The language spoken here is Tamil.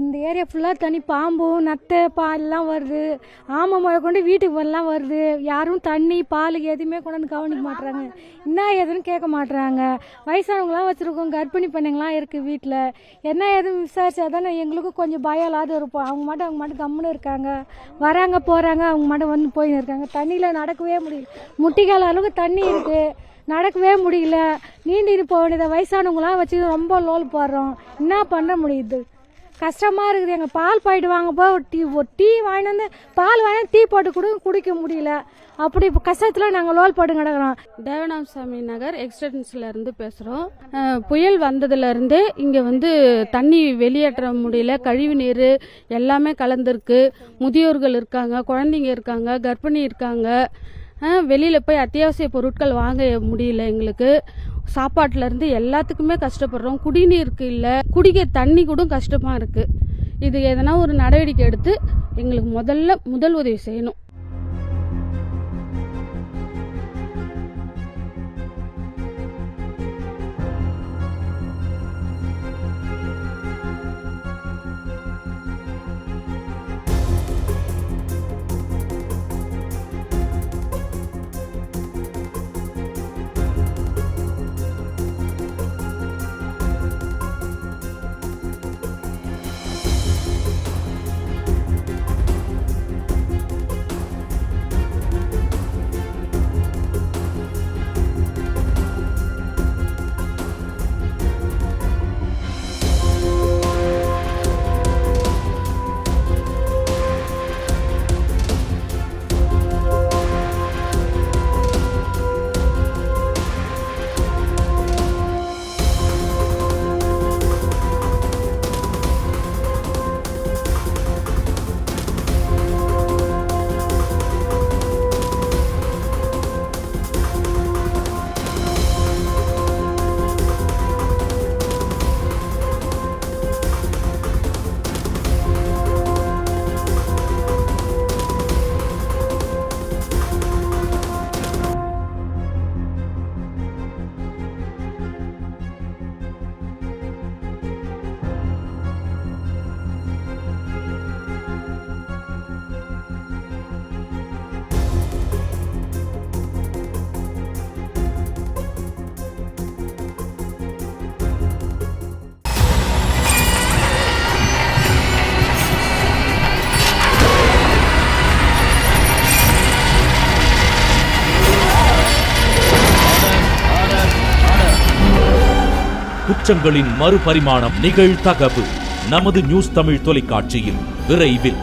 இந்த ஏரியா ஃபுல்லாக தண்ணி, பாம்பு நத்தை பால்லாம் வருது, ஆமை முறை கொண்டு வீட்டுக்கு வரலாம் வருது. யாரும் தண்ணி பால் எதுவுமே கொண்டாந்து கவனிக்க மாட்டுறாங்க, என்ன ஏதுன்னு கேட்க மாட்டுறாங்க. வயசானவங்களாம் வச்சுருக்கோம், கர்ப்பிணி பெண்ணுங்களாம் இருக்குது வீட்டில். என்ன ஏதுன்னு விசாரிச்சா தானே எங்களுக்கும் கொஞ்சம் பயம் இல்லாத இருப்போம். அவங்க மட்டும் கம்முன்னு இருக்காங்க, வராங்க போகிறாங்க, அவங்க மட்டும் வந்து போயின்னு இருக்காங்க. தண்ணியில் நடக்கவே முடியல, முட்டிக்கால அளவுக்கு தண்ணி இருக்குது, நடக்கவே முடியல. நீண்டிட்டு போக வேண்டியதை வயசானவங்களாம் வச்சு ரொம்ப லோல் போடுறோம். என்ன பண்ண முடியுது, கஷ்டமாக இருக்குது. எங்கள் பால் பாயிட்டு வாங்க போய் ஒரு டீ வாங்கிட்டு வந்து பால் வாங்கி டீ போட்டு குடிக்க முடியல. அப்படி இப்போ கஷ்டத்தில் நாங்கள் லோல் போட்டு கிடக்குறோம். தேவநாமசாமி நகர் எக்ஸ்டென்ஷன்லேருந்து பேசுகிறோம். புயல் வந்ததுலேருந்து இங்கே வந்து தண்ணி வெளியேற்ற முடியல, கழிவு நீர் எல்லாமே கலந்துருக்கு. முதியோர்கள் இருக்காங்க, குழந்தைங்க இருக்காங்க, கர்ப்பிணி இருக்காங்க. வெளியில் போய் அத்தியாவசிய பொருட்கள் வாங்க முடியல. எங்களுக்கு சாப்பாட்டிலேருந்து எல்லாத்துக்குமே கஷ்டப்படுறோம். குடிநீருக்கு இல்லை, குடிக்க தண்ணி கூட கஷ்டமாக இருக்குது. இது எதனா ஒரு நடவடிக்கை எடுத்து எங்களுக்கு முதல் உதவி செய்யணும். குற்றங்களின் மறுபரிமாணம் நிகழ்தகவு நமது நியூஸ் தமிழ் தொலைக்காட்சியில் விரைவில்.